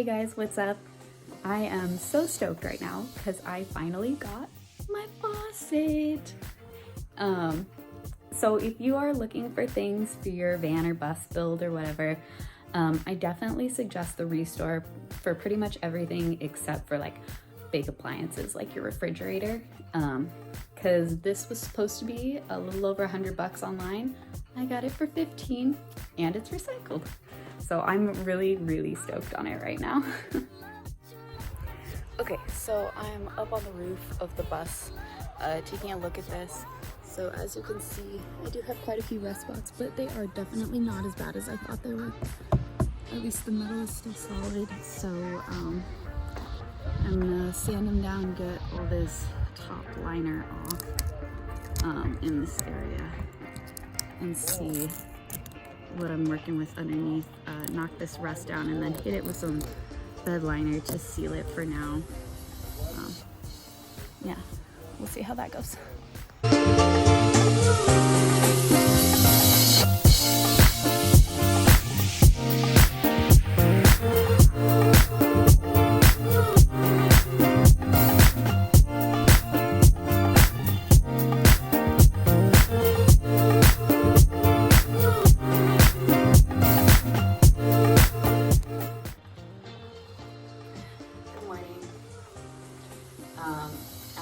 Hey guys, what's up? I am so stoked right now because I finally got my faucet. So if you are looking for things for your van or bus build or whatever, I definitely suggest the ReStore for pretty much everything except for like big appliances like your refrigerator. Because this was supposed to be a little over $100 online. I got it for 15 and it's recycled. So I'm really stoked on it right now. Okay, so I'm up on the roof of the bus taking a look at this. So as you can see, I do have quite a few rust spots, but they are definitely not as bad as I thought they were. At least the metal is still solid. So I'm gonna sand them down and get all this top liner off in this area and see what I'm working with underneath. Knock this rust down and then hit it with some bed liner to seal it for now. Yeah, we'll see how that goes.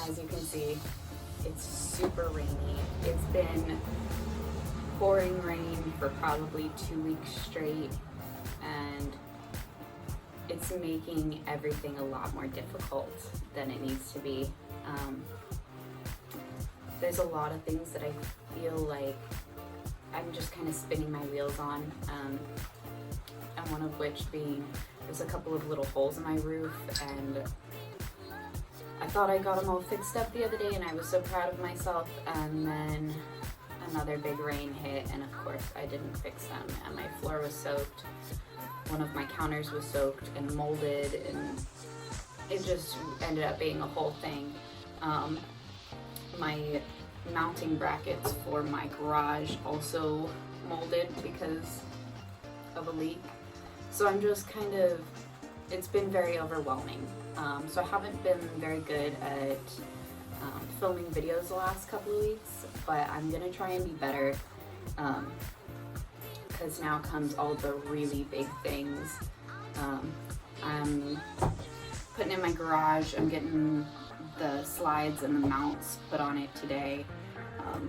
As you can see, it's super rainy. It's been pouring rain for probably 2 weeks straight, and it's making everything a lot more difficult than it needs to be. There's a lot of things that I feel like I'm just kind of spinning my wheels on, and one of which being there's a couple of little holes in my roof, and I thought I got them all fixed up the other day and I was so proud of myself, and then another big rain hit and of course I didn't fix them and my floor was soaked. One of my counters was soaked and molded, and it just ended up being a whole thing. My mounting brackets for my garage also molded because of a leak. So I'm just kind of, it's been very overwhelming. So I haven't been very good at filming videos the last couple of weeks, but I'm gonna try and be better, because now comes all the really big things. I'm putting in my garage, I'm getting the slides and the mounts put on it today,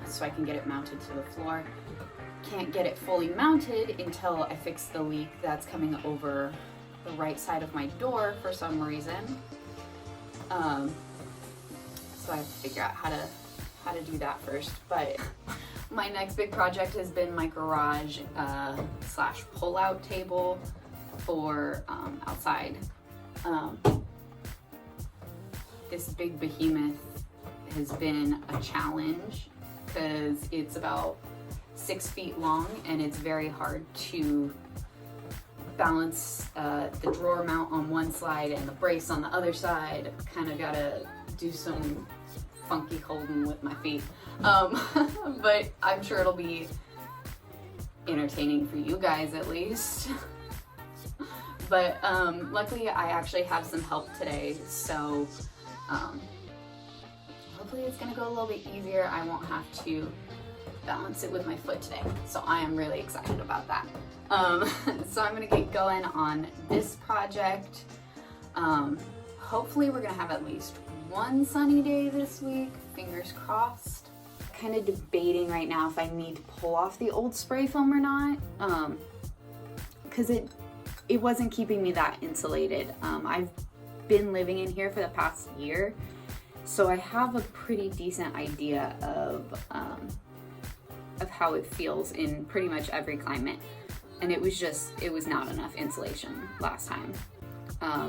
so I can get it mounted to the floor. Can't get it fully mounted until I fix the leak that's coming over the right side of my door for some reason. So I have to figure out how to do that first. But my next big project has been my garage slash pull-out table for outside. This big behemoth has been a challenge because it's about 6 feet long and it's very hard to balance the drawer mount on one side and the brace on the other side. Kind of gotta do some funky holding with my feet, but I'm sure it'll be entertaining for you guys at least. But luckily I actually have some help today, so hopefully it's gonna go a little bit easier. I won't have to balance it with my foot today, so I am really excited about that. So I'm gonna get going on this project. Hopefully we're gonna have at least one sunny day this week, fingers crossed. Kind of debating right now if I need to pull off the old spray foam or not, because it wasn't keeping me that insulated. I've been living in here for the past year, so I have a pretty decent idea of how it feels in pretty much every climate. And it was not enough insulation last time.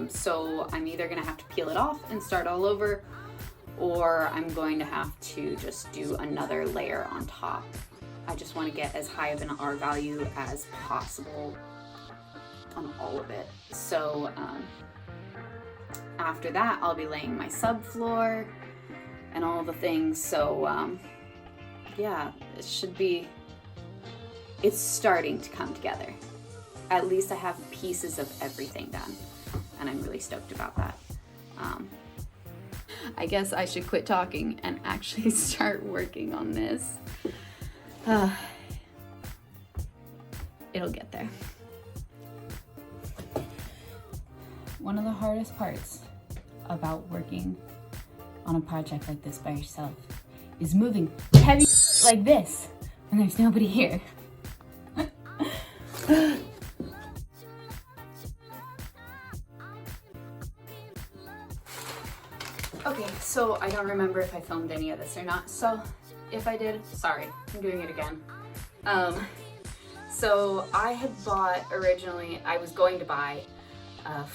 So I'm either gonna have to peel it off and start all over, or I'm going to have to just do another layer on top. I just wanna get as high of an R value as possible on all of it. So after that, I'll be laying my subfloor and all the things. So yeah, it's starting to come together. At least I have pieces of everything done. and I'm really stoked about that. I guess I should quit talking and actually start working on this. It'll get there. One of the hardest parts about working on a project like this by yourself is moving heavy like this when there's nobody here. Okay, so I don't remember if I filmed any of this or not, so if I did, sorry, I'm doing it again. So I had bought originally, I was going to buy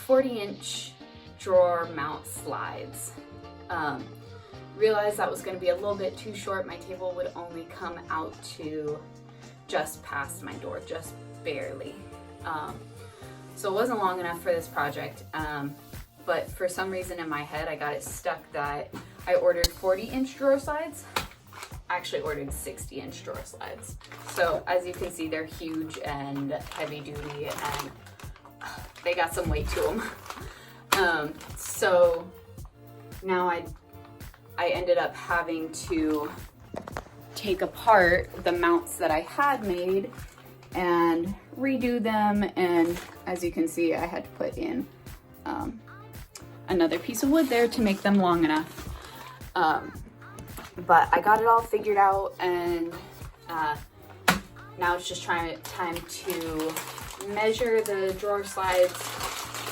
40-inch drawer mount slides. Realized that was going to be a little bit too short. My table would only come out to just past my door, just barely. So it wasn't long enough for this project. But for some reason in my head, I got it stuck that I ordered 40-inch drawer slides. I actually ordered 60-inch drawer slides. So as you can see, they're huge and heavy duty, and they got some weight to them. So now I ended up having to take apart the mounts that I had made and redo them. And as you can see, I had to put in another piece of wood there to make them long enough. But I got it all figured out, and now it's just time to measure the drawer slides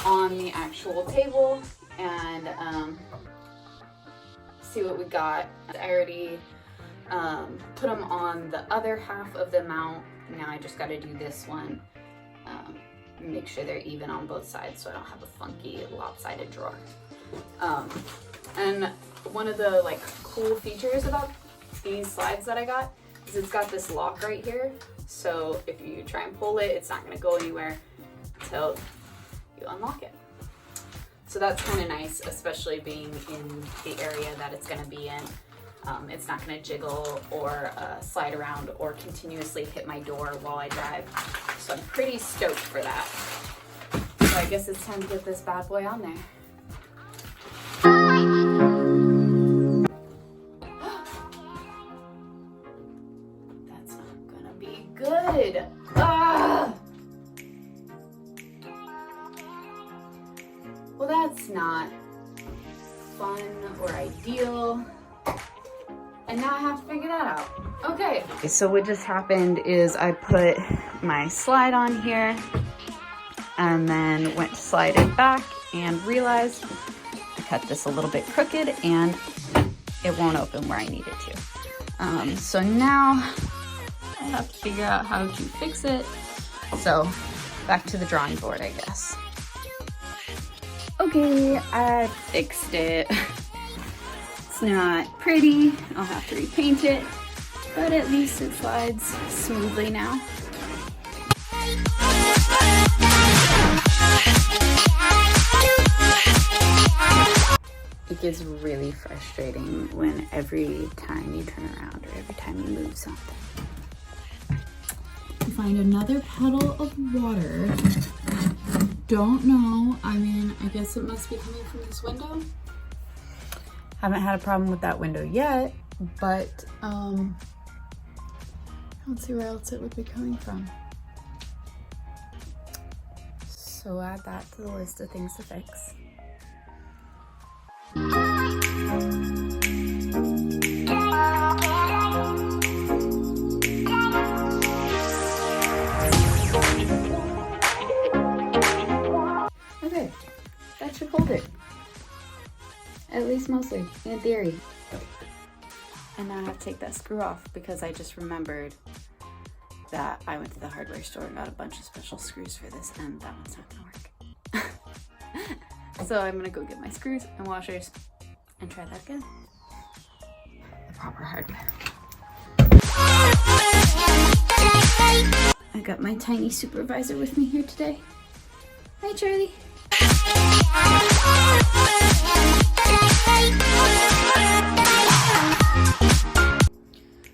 on the actual table and see what we got. I already put them on the other half of the mount. Now I just got to do this one. Make sure they're even on both sides so I don't have a funky lopsided drawer. And one of the cool features about these slides that I got is it's got this lock right here. So if you try and pull it, it's not going to go anywhere until you unlock it. So that's kind of nice, especially being in the area that it's going to be in. It's not going to jiggle or slide around or continuously hit my door while I drive. So I'm pretty stoked for that. So I guess it's time to get this bad boy on there. That's not going to be good. Ah! Well, that's not fun or ideal. And now I have to figure that out. Okay, so what just happened is I put my slide on here and then went to slide it back and realized I cut this a little bit crooked and it won't open where I need it to. So now I have to figure out how to fix it. So back to the drawing board, I guess. Okay, I fixed it. It's not pretty, I'll have to repaint it, but at least it slides smoothly now. It gets really frustrating when every time you turn around or every time you move something, you find another puddle of water. Don't know, I mean, I guess it must be coming from this window. Haven't had a problem with that window yet, but I don't see where else it would be coming from. So add that to the list of things to fix. Okay, that should hold it. At least mostly, in theory. And now I have to take that screw off because I just remembered that I went to the hardware store and got a bunch of special screws for this, and that one's not gonna work. So I'm gonna go get my screws and washers and try that again. The proper hardware. I got my tiny supervisor with me here today. Hi, Charlie.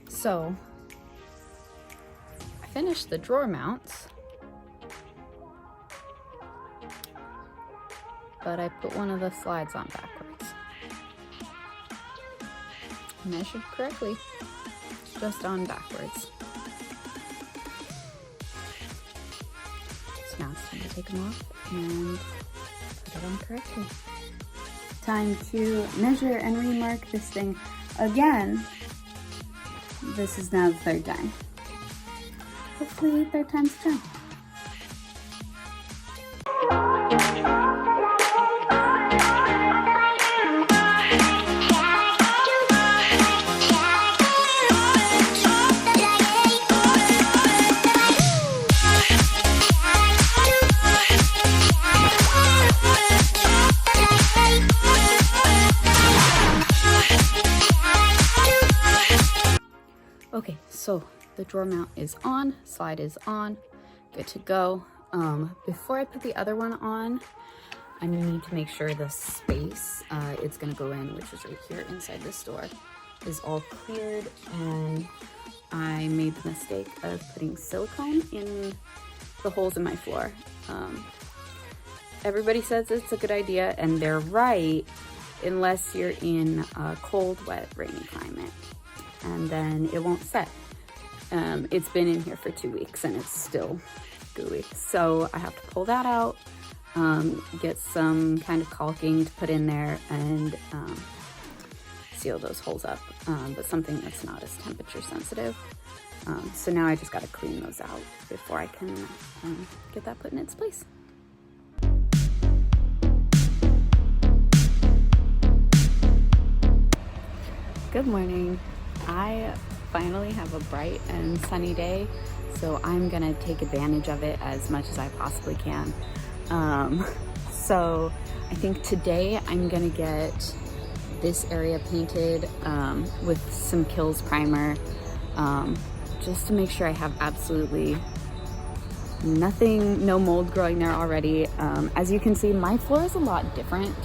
So, I finished the drawer mounts. but I put one of the slides on backwards. Measured correctly, just on backwards. So now it's time to take them off and put it on correctly. Time to measure and remark this thing again. This is now the third time. Hopefully third time's a charm. Okay, so the drawer mount is on, slide is on, good to go. Before I put the other one on, I need to make sure the space it's gonna go in, which is right here inside this door, is all cleared. And I made the mistake of putting silicone in the holes in my floor. Everybody says it's a good idea, and they're right, unless you're in a cold, wet, rainy climate. And then it won't set. It's been in here for 2 weeks and it's still gooey. So I have to pull that out, get some kind of caulking to put in there and seal those holes up, but something that's not as temperature sensitive. So now I just gotta clean those out before I can get that put in its place. Good morning. I finally have a bright and sunny day, so I'm gonna take advantage of it as much as I possibly can. So I think today I'm gonna get this area painted with some Kills primer, just to make sure I have absolutely nothing, no mold growing there already. As you can see, my floor is a lot different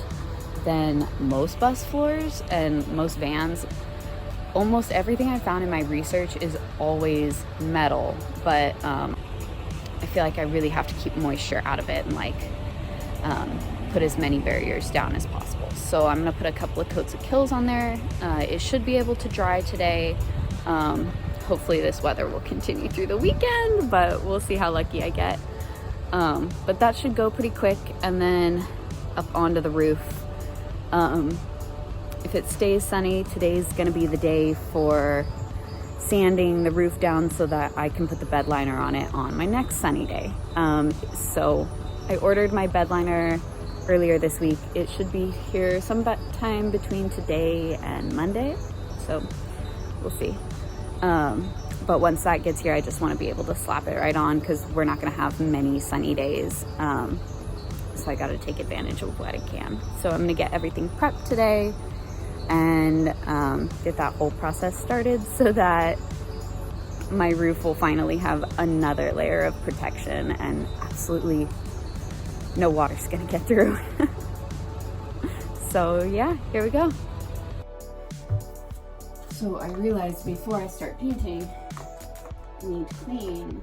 than most bus floors and most vans. Almost everything I found in my research is always metal, but I feel like I really have to keep moisture out of it and like put as many barriers down as possible. So I'm gonna put a couple of coats of Kills on there. It should be able to dry today. Hopefully this weather will continue through the weekend, but we'll see how lucky I get. But that should go pretty quick, and then up onto the roof. If it stays sunny, today's gonna be the day for sanding the roof down so that I can put the bed liner on it on my next sunny day. So I ordered my bed liner earlier this week. It should be here sometime between today and Monday, so we'll see. But once that gets here, I just wanna be able to slap it right on because we're not gonna have many sunny days. So I gotta take advantage of what I can. So I'm gonna get everything prepped today and get that whole process started so that my roof will finally have another layer of protection and absolutely no water's gonna get through. So yeah, here we go. So I realized before I start painting, I need to clean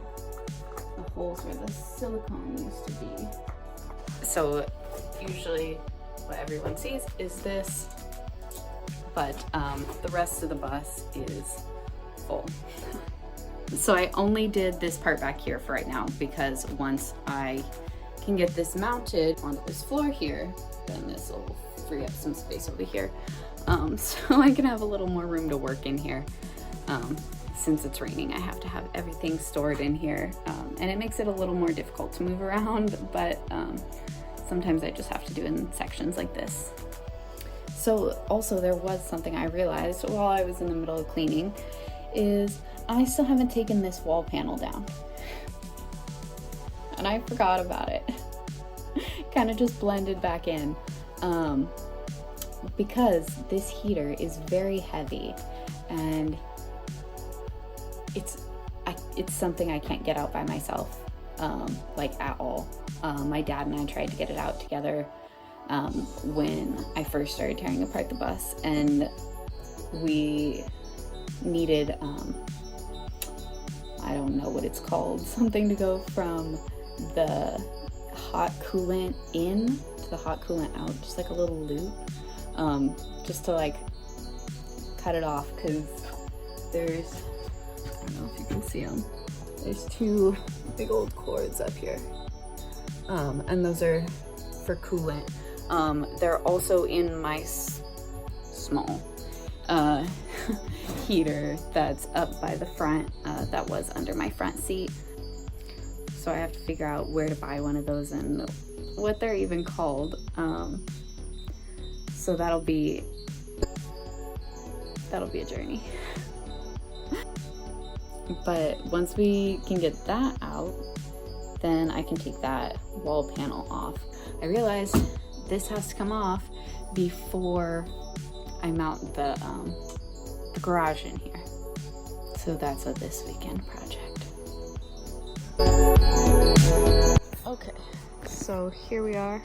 the holes where the silicone used to be. So usually what everyone sees is this, but the rest of the bus is full. So I only did this part back here for right now because once I can get this mounted onto this floor here, then this will free up some space over here. So I can have a little more room to work in here. Since it's raining, I have to have everything stored in here, and it makes it a little more difficult to move around, but sometimes I just have to do it in sections like this. So also there was something I realized while I was in the middle of cleaning is I still haven't taken this wall panel down. And I forgot about it. Kind of just blended back in. Because this heater is very heavy and it's something I can't get out by myself, like at all. My dad and I tried to get it out together when I first started tearing apart the bus, and we needed, I don't know what it's called, something to go from the hot coolant in to the hot coolant out, just like a little loop, just to like cut it off, because there's, I don't know if you can see them, there's two big old cords up here, and those are for coolant. They're also in my small heater that's up by the front, that was under my front seat. So I have to figure out where to buy one of those and what they're even called. So that'll be a journey. But once we can get that out, then I can take that wall panel off. I realized this has to come off before I mount the garage in here. So that's a this weekend project. Okay, so here we are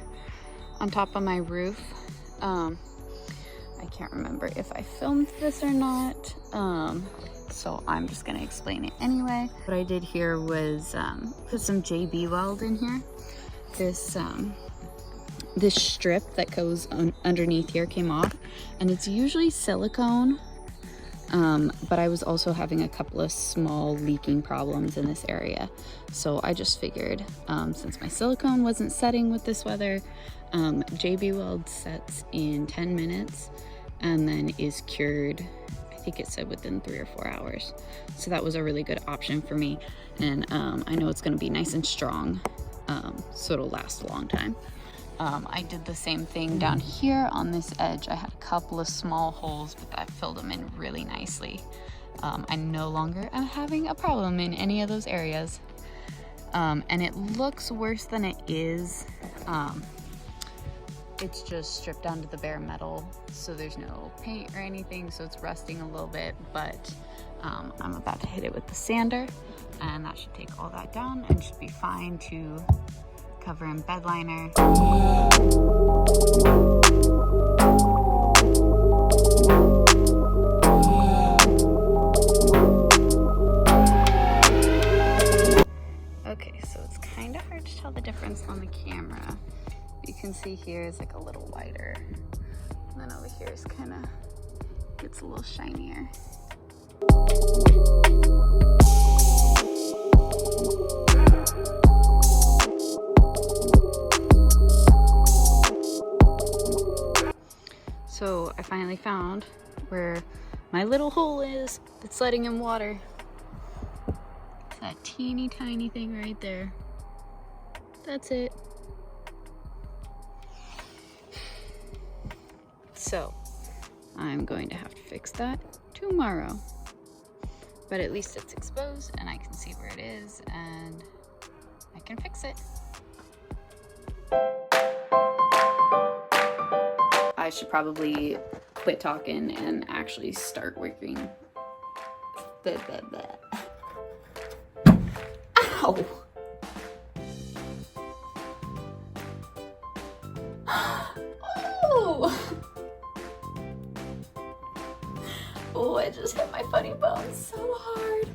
on top of my roof. I can't remember if I filmed this or not, so I'm just gonna explain it anyway. What I did here was put some JB weld in here. This strip that goes underneath here came off, and it's usually silicone, but I was also having a couple of small leaking problems in this area. So I just figured, since my silicone wasn't setting with this weather, JB Weld sets in 10 minutes and then is cured, I think it said within 3 or 4 hours. So that was a really good option for me. And I know it's gonna be nice and strong, so it'll last a long time. I did the same thing down here on this edge. I had a couple of small holes, but I filled them in really nicely. I no longer am having a problem in any of those areas. And it looks worse than it is. It's just stripped down to the bare metal, so there's no paint or anything, so it's rusting a little bit, but I'm about to hit it with the sander, and that should take all that down and should be fine to cover in bed liner. Okay, so it's kind of hard to tell the difference on the camera. You can see here is like a little wider, and then over here is kind of gets a little shinier. So I finally found where my little hole is that's letting in water. It's that teeny tiny thing right there. That's it. So I'm going to have to fix that tomorrow. But at least it's exposed and I can see where it is and I can fix it. I should probably quit talking and actually start working. Ow! Oh! Oh, I just hit my funny bone so hard.